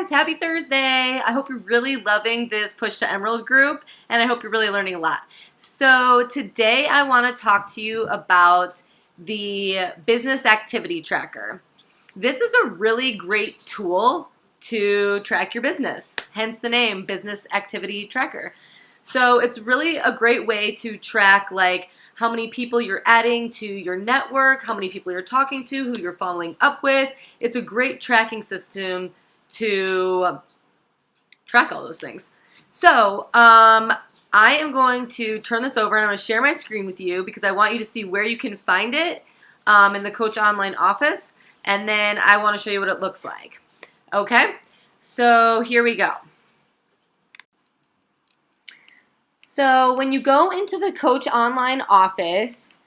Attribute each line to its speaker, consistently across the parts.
Speaker 1: guys, happy Thursday. I hope you're really loving this Push to Emerald group, and I hope you're really learning a lot. So today I want to talk to you about the business activity tracker. This is a really great tool to track your business, hence the name Business Activity Tracker. So it's really a great way to track like how many people you're adding to your network, how many people you're talking to, who you're following up with. It's a great tracking system to track all those things. So I am going to turn this over and I'm going to share my screen with you because I want you to see where you can find it in the Coach Online office, and then I want to show you what it looks like. Okay, so here we go. So when you go into the Coach Online office,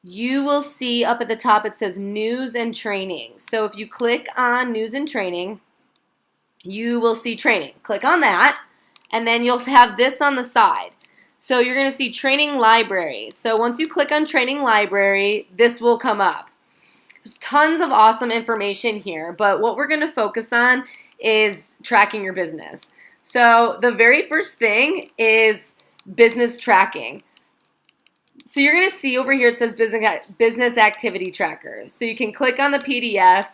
Speaker 1: you will see up at the top it says News and Training. So if you click on News and Training, you will see Training. Click on that, and then you'll have this on the side. So you're going to see Training Library. So once you click on Training Library, this will come up. There's tons of awesome information here, but what we're going to focus on is tracking your business. So the very first thing is business tracking. So you're going to see over here it says Business Activity Tracker. So you can click on the PDF,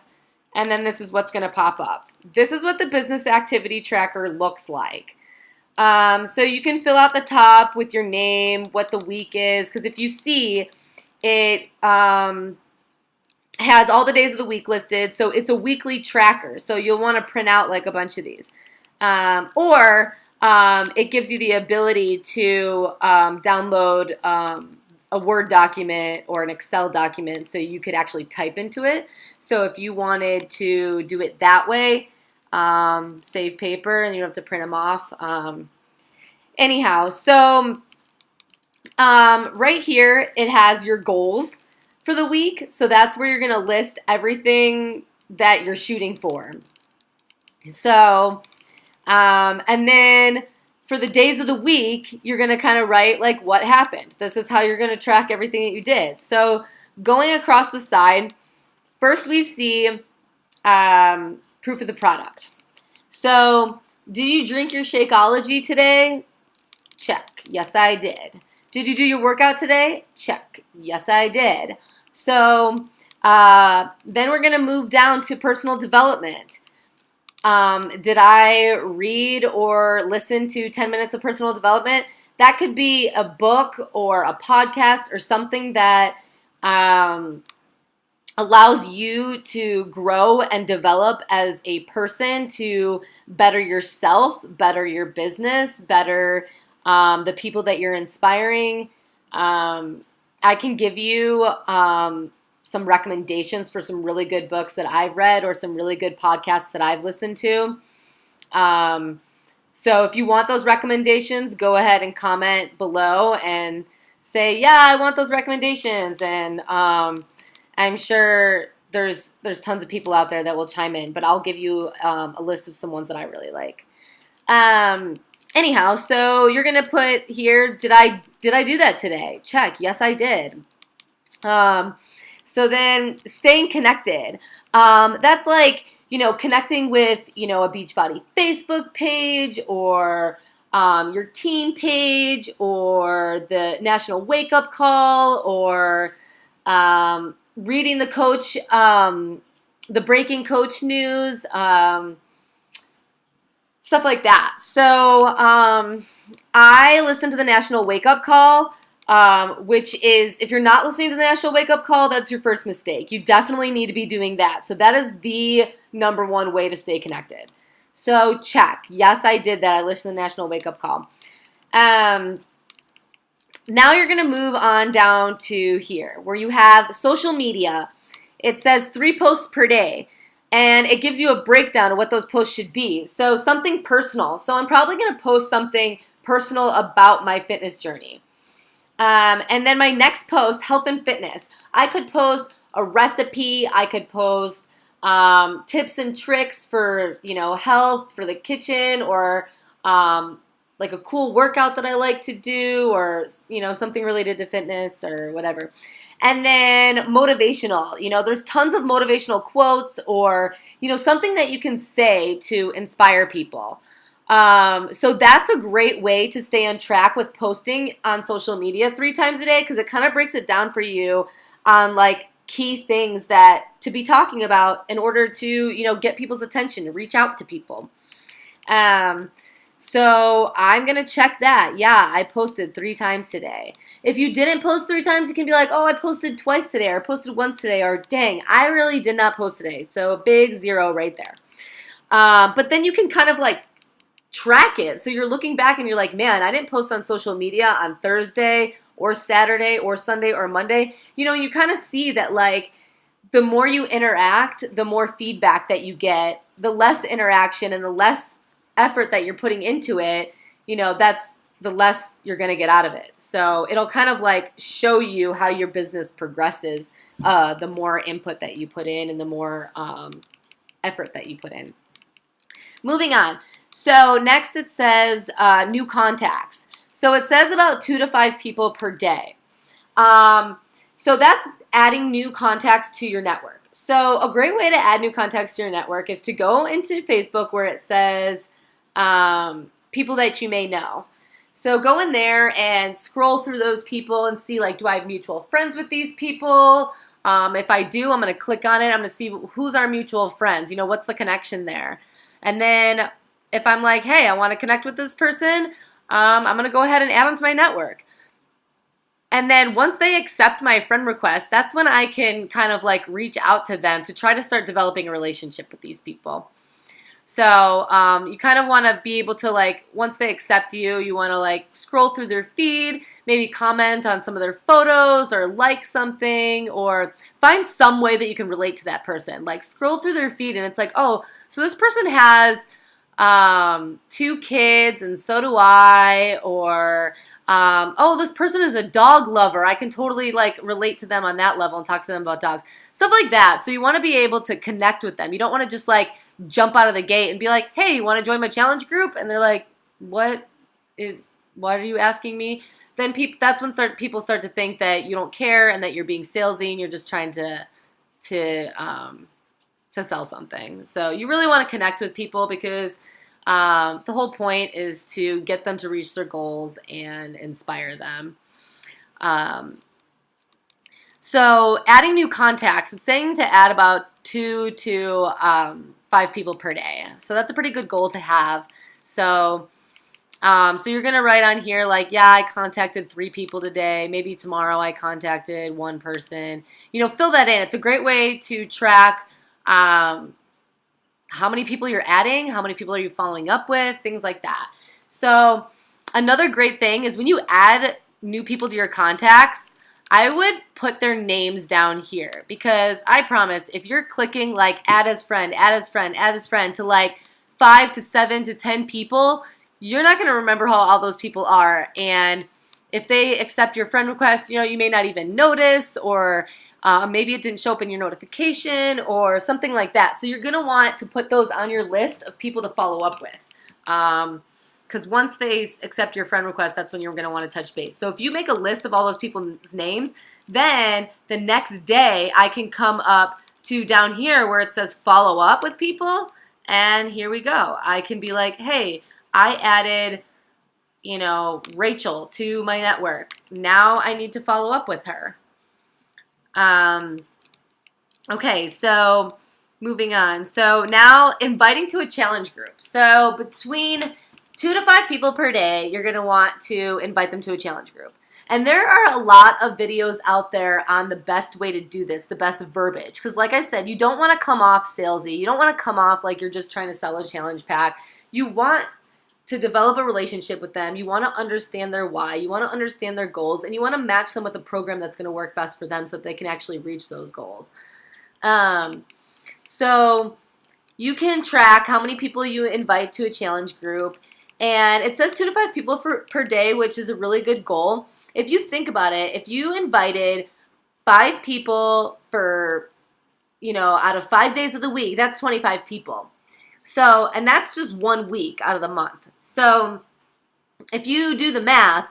Speaker 1: and then this is what's going to pop up. This is what the Business Activity Tracker looks like. So you can fill out the top with your name, what the week is, because if you see, it has all the days of the week listed. So it's a weekly tracker. So you'll want to print out like a bunch of these. Or it gives you the ability to download a Word document or an Excel document so you could actually type into it. So if you wanted to do it that way, save paper and you don't have to print them off. Anyhow, so right here it has your goals for the week. So that's where you're going to list everything that you're shooting for. So and then for the days of the week, you're going to kind of write like what happened. This is how you're going to track everything that you did. So going across the side, first we see proof of the product. So did you drink your Shakeology today? Check. Yes, I did. Did you do your workout today? Check. Yes, I did. So then we're going to move down to personal development. Did I read or listen to 10 minutes of personal development? That could be a book or a podcast or something that allows you to grow and develop as a person to better yourself, better your business, better the people that you're inspiring. I can give you some recommendations for some really good books that I've read or some really good podcasts that I've listened to. So if you want those recommendations, go ahead and comment below and say, yeah, I want those recommendations. And I'm sure there's tons of people out there that will chime in, but I'll give you a list of some ones that I really like. Anyhow, so you're going to put here, did I do that today? Check. Yes, I did. So then staying connected, that's like, connecting with, a Beachbody Facebook page or your team page or the National Wake Up Call or reading the coach, the breaking coach news, stuff like that. So I listen to the National Wake Up Call. Which is, if you're not listening to the National Wake Up Call, that's your first mistake. You definitely need to be doing that. So that is the number one way to stay connected. So check. Yes, I did that. I listened to the National Wake Up Call. Now you're going to move on down to here where you have social media. It says 3 posts per day. And it gives you a breakdown of what those posts should be. So something personal. So I'm probably going to post something personal about my fitness journey. And then my next post, health and fitness. I could post a recipe. I could post tips and tricks for, health, for the kitchen, or like a cool workout that I like to do, or, something related to fitness or whatever. And then motivational, there's tons of motivational quotes or, something that you can say to inspire people. So that's a great way to stay on track with posting on social media 3 times a day, because it kind of breaks it down for you on like key things that to be talking about in order to, get people's attention, to reach out to people. So I'm going to check that. Yeah, I posted 3 times today. If you didn't post 3 times, you can be like, oh, I posted twice today, or posted once today, or dang, I really did not post today. So a big 0 right there. But then you can kind of like track it. So you're looking back and you're like, man, I didn't post on social media on Thursday or Saturday or Sunday or Monday. You kind of see that like the more you interact, the more feedback that you get, the less interaction and the less effort that you're putting into it, that's the less you're going to get out of it. So it'll kind of like show you how your business progresses, the more input that you put in and the more effort that you put in. Moving on. So next it says new contacts. So it says about 2 to 5 people per day. So that's adding new contacts to your network. So a great way to add new contacts to your network is to go into Facebook where it says people that you may know. So go in there and scroll through those people and see like, do I have mutual friends with these people? If I do, I'm going to click on it. I'm going to see who's our mutual friends. What's the connection there? And then if I'm like, hey, I want to connect with this person, I'm going to go ahead and add them to my network. And then once they accept my friend request, that's when I can kind of like reach out to them to try to start developing a relationship with these people. So you kind of want to be able to like, once they accept you, you want to like scroll through their feed, maybe comment on some of their photos or like something, or find some way that you can relate to that person. Like scroll through their feed and it's like, oh, so this person has 2 kids and so do I, or oh, this person is a dog lover. I can totally like relate to them on that level and talk to them about dogs. Stuff like that. So you want to be able to connect with them. You don't want to just like jump out of the gate and be like, hey, you want to join my challenge group? And they're like, what are you asking me? Then that's when people start to think that you don't care and that you're being salesy and you're just trying to sell something. So you really want to connect with people because the whole point is to get them to reach their goals and inspire them. So adding new contacts, it's saying to add about 2 to 5 people per day. So that's a pretty good goal to have. So you're going to write on here like, yeah, I contacted 3 people today. Maybe tomorrow I contacted 1 person. Fill that in. It's a great way to track how many people you're adding, how many people are you following up with, things like that. So another great thing is when you add new people to your contacts, I would put their names down here because I promise if you're clicking like add as friend, add as friend, add as friend to like 5 to 7 to 10 people, you're not going to remember how all those people are. And if they accept your friend request, you may not even notice, or maybe it didn't show up in your notification or something like that. So you're going to want to put those on your list of people to follow up with. Because once they accept your friend request, that's when you're going to want to touch base. So if you make a list of all those people's names, then the next day I can come up to down here where it says follow up with people. And here we go. I can be like, hey, I added, Rachel to my network. Now I need to follow up with her. Okay, so moving on. So now inviting to a challenge group. So between 2 to 5 people per day, you're going to want to invite them to a challenge group. And there are a lot of videos out there on the best way to do this, the best verbiage. Because like I said, you don't want to come off salesy. You don't want to come off like you're just trying to sell a challenge pack. You want to develop a relationship with them. You want to understand their why. You want to understand their goals. And you want to match them with a program that's going to work best for them so that they can actually reach those goals. So you can track how many people you invite to a challenge group. And it says 2 to 5 people per day, which is a really good goal. If you think about it, if you invited 5 people for, out of 5 days of the week, that's 25 people. So, and that's just 1 week out of the month. So if you do the math,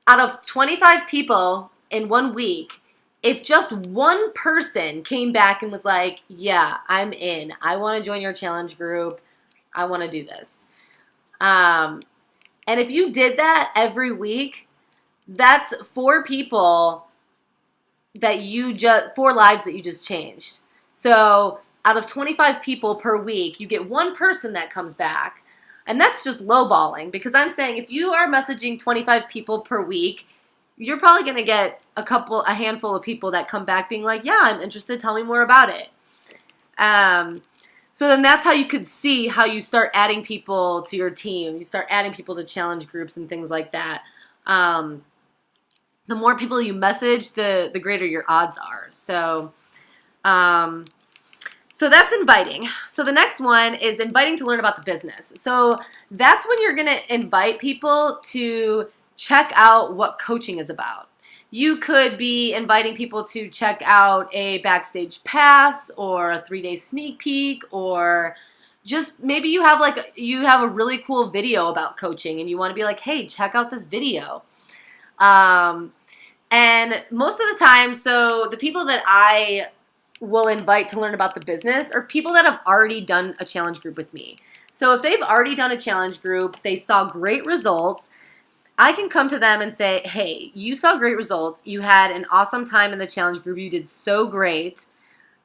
Speaker 1: out of 25 people in 1 week, if just one person came back and was like, yeah, I'm in. I want to join your challenge group. I want to do this. And if you did that every week, that's 4 people that four lives that you just changed. So out of 25 people per week, you get one person that comes back. And that's just lowballing, because I'm saying if you are messaging 25 people per week, you're probably going to get a handful of people that come back being like, yeah, I'm interested. Tell me more about it. So then that's how you could see how you start adding people to your team. You start adding people to challenge groups and things like that. The more people you message, the greater your odds are. So that's inviting. So the next one is inviting to learn about the business. So that's when you're going to invite people to check out what coaching is about. You could be inviting people to check out a backstage pass or a 3-day sneak peek, or just maybe you have a really cool video about coaching and you want to be like, hey, check out this video. And most of the time, so the people that I will invite to learn about the business are people that have already done a challenge group with me. So if they've already done a challenge group, they saw great results, I can come to them and say, hey, you saw great results. You had an awesome time in the challenge group. You did so great.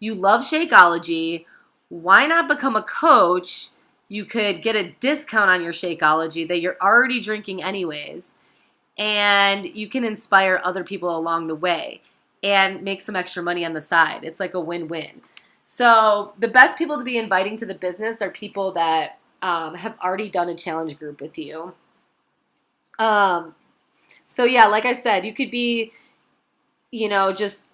Speaker 1: You love Shakeology. Why not become a coach? You could get a discount on your Shakeology that you're already drinking anyways. And you can inspire other people along the way and make some extra money on the side. It's like a win-win. So the best people to be inviting to the business are people that have already done a challenge group with you. So yeah, like I said, you could be, just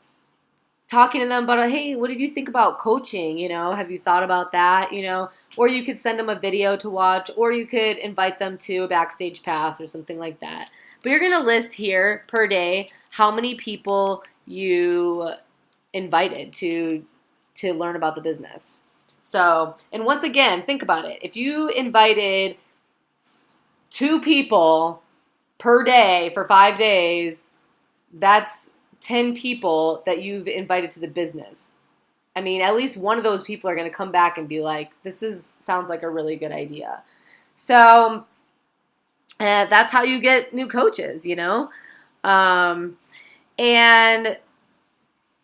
Speaker 1: talking to them about, hey, what did you think about coaching? Have you thought about that? Or you could send them a video to watch, or you could invite them to a backstage pass or something like that. But you're going to list here per day how many people you invited to learn about the business. So, and once again, think about it. If you invited 2 people per day for 5 days, that's 10 people that you've invited to the business. I mean, at least one of those people are going to come back and be like, sounds like a really good idea. So that's how you get new coaches, and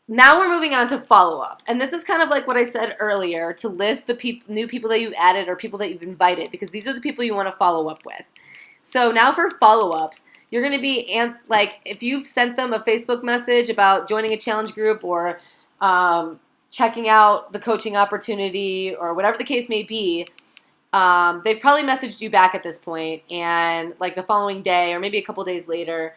Speaker 1: now we're moving on to follow-up. And this is kind of like what I said earlier, to list the new people that you've added or people that you've invited, because these are the people you want to follow up with. So now for follow-ups, you're going to be, if you've sent them a Facebook message about joining a challenge group or checking out the coaching opportunity or whatever the case may be, they've probably messaged you back at this point, and like the following day or maybe a couple days later.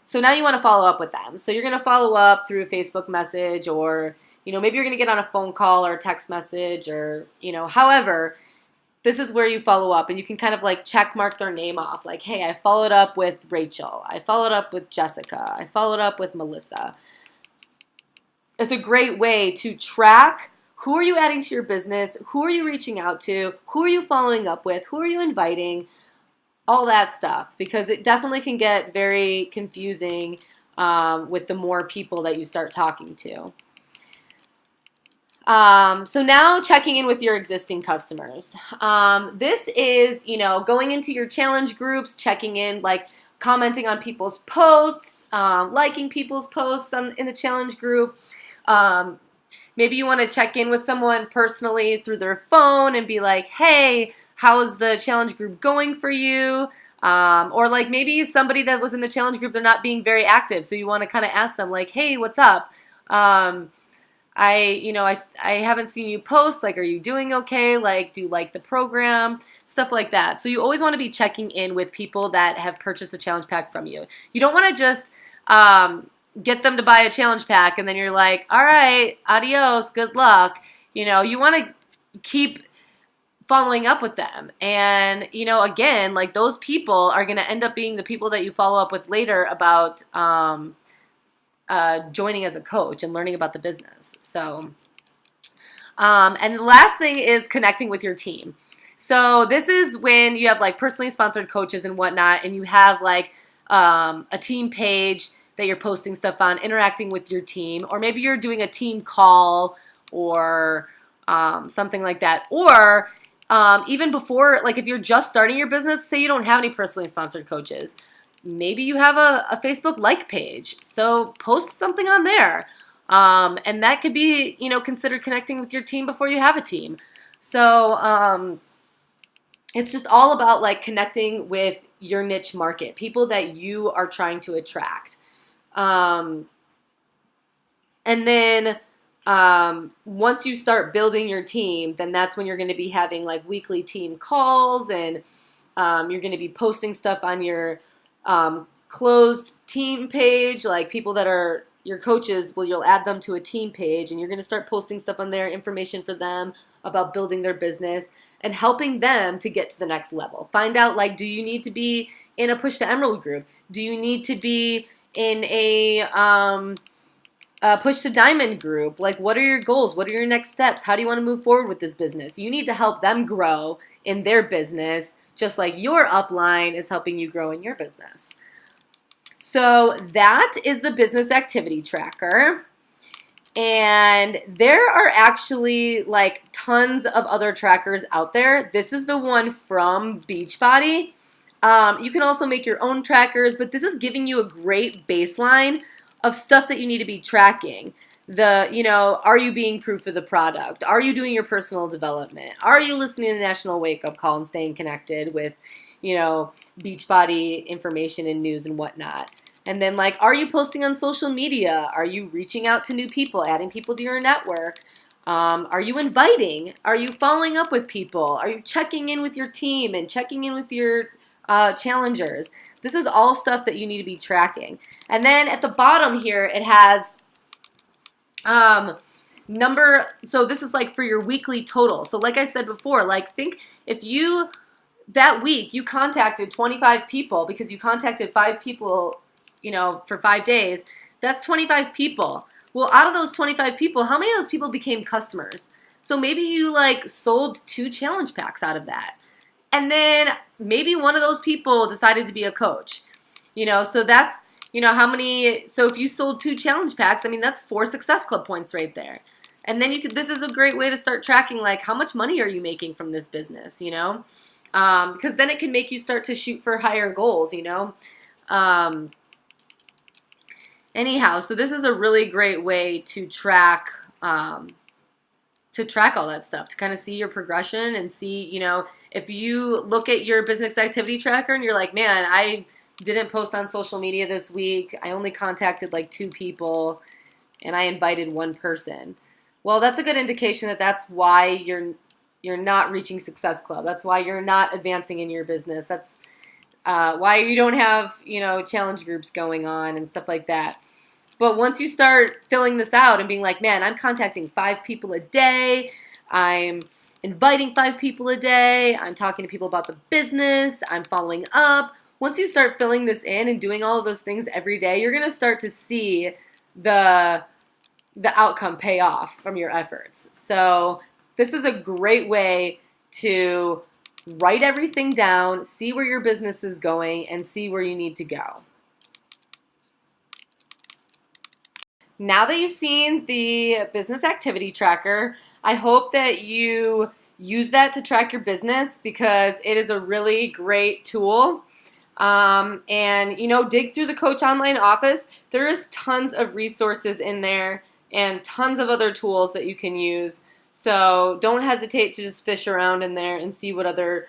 Speaker 1: So now you want to follow up with them. So you're going to follow up through a Facebook message, or, maybe you're going to get on a phone call or a text message, or, however. This is where you follow up, and you can kind of like check mark their name off. Like, hey, I followed up with Rachel. I followed up with Jessica. I followed up with Melissa. It's a great way to track who are you adding to your business, who are you reaching out to, who are you following up with, who are you inviting, all that stuff, because it definitely can get very confusing with the more people that you start talking to. So now checking in with your existing customers. This is, going into your challenge groups, checking in, like commenting on people's posts, liking people's posts in the challenge group. Maybe you want to check in with someone personally through their phone and be like, hey, how's the challenge group going for you? Or like maybe somebody that was in the challenge group, they're not being very active. So you want to kind of ask them like, hey, what's up? I haven't seen you post, like, are you doing okay? Like, do you like the program? Stuff like that. So you always want to be checking in with people that have purchased a challenge pack from you. You don't want to just get them to buy a challenge pack and then you're like, all right, adios, good luck. You want to keep following up with them. And, again, like those people are going to end up being the people that you follow up with later about joining as a coach and learning about the business. So, and the last thing is connecting with your team. So this is when you have like personally sponsored coaches and whatnot, and you have like a team page that you're posting stuff on, interacting with your team, or maybe you're doing a team call or something like that. Or even before, like if you're just starting your business, say you don't have any personally sponsored coaches, maybe you have a Facebook like page. So post something on there. And that could be, considered connecting with your team before you have a team. So it's just all about like connecting with your niche market, people that you are trying to attract. And then once you start building your team, then that's when you're going to be having like weekly team calls, and you're going to be posting stuff on your closed team page, like people that are your coaches, you'll add them to a team page, and you're going to start posting stuff on there, information for them about building their business and helping them to get to the next level. Find out, like, do you need to be in a Push to Emerald group? Do you need to be in a Push to Diamond group? Like, what are your goals? What are your next steps? How do you want to move forward with this business? You need to help them grow in their business, just like your upline is helping you grow in your business. So that is the business activity tracker. And there are actually like tons of other trackers out there. This is the one from Beachbody. You can also make your own trackers, but this is giving you a great baseline of stuff that you need to be tracking. Are you being proof of the product? Are you doing your personal development? Are you listening to the National Wake Up Call and staying connected with, Beachbody information and news and whatnot? And then, like, are you posting on social media? Are you reaching out to new people, adding people to your network? Are you inviting? Are you following up with people? Are you checking in with your team and checking in with your challengers? This is all stuff that you need to be tracking. And then at the bottom here, it has so this is like for your weekly total. So like I said before, like think if that week you contacted 25 people because you contacted 5 people, for 5 days, that's 25 people. Well, out of those 25 people, how many of those people became customers? So maybe you like sold 2 challenge packs out of that. And then maybe one of those people decided to be a coach. So that's, how many, so if you sold 2 challenge packs, I mean, that's 4 Success Club points right there. And then this is a great way to start tracking, like, how much money are you making from this business, because then it can make you start to shoot for higher goals, Anyhow, so this is a really great way to track all that stuff, to kind of see your progression and see, if you look at your business activity tracker and you're like, man, I didn't post on social media this week. I only contacted like 2 people and I invited 1 person. Well, that's a good indication that that's why you're not reaching Success Club. That's why you're not advancing in your business. That's why you don't have, challenge groups going on and stuff like that. But once you start filling this out and being like, man, I'm contacting 5 people a day, I'm inviting 5 people a day, I'm talking to people about the business, I'm following up. Once you start filling this in and doing all of those things every day, you're going to start to see the outcome pay off from your efforts. So this is a great way to write everything down, see where your business is going, and see where you need to go. Now that you've seen the business activity tracker, I hope that you use that to track your business because it is a really great tool. And, dig through the Coach Online Office. There is tons of resources in there and tons of other tools that you can use. So don't hesitate to just fish around in there and see what other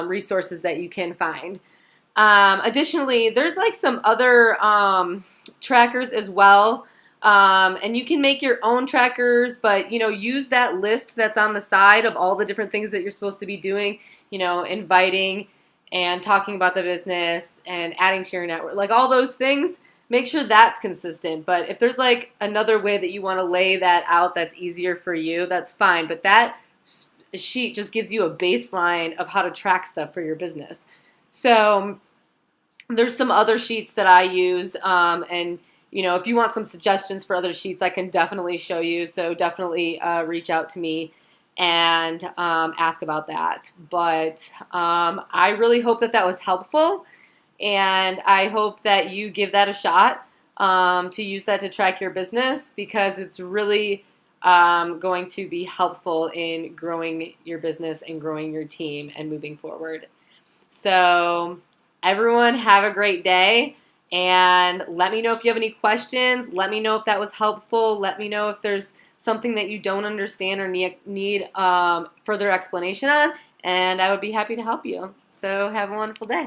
Speaker 1: resources that you can find. Additionally, there's like some other trackers as well. And you can make your own trackers, but, use that list that's on the side of all the different things that you're supposed to be doing, inviting and talking about the business and adding to your network, like all those things. Make sure that's consistent. But if there's like another way that you want to lay that out that's easier for you, that's fine. But that sheet just gives you a baseline of how to track stuff for your business. So there's some other sheets that I use, and if you want some suggestions for other sheets, I can definitely show you. So definitely reach out to me and ask about that. But I really hope that was helpful, and I hope that you give that a shot. to use that to track your business, because it's really going to be helpful in growing your business and growing your team and moving forward. So everyone have a great day, and let me know if you have any questions. Let me know if that was helpful. Let me know if there's something that you don't understand or need further explanation on, and I would be happy to help you. So have a wonderful day.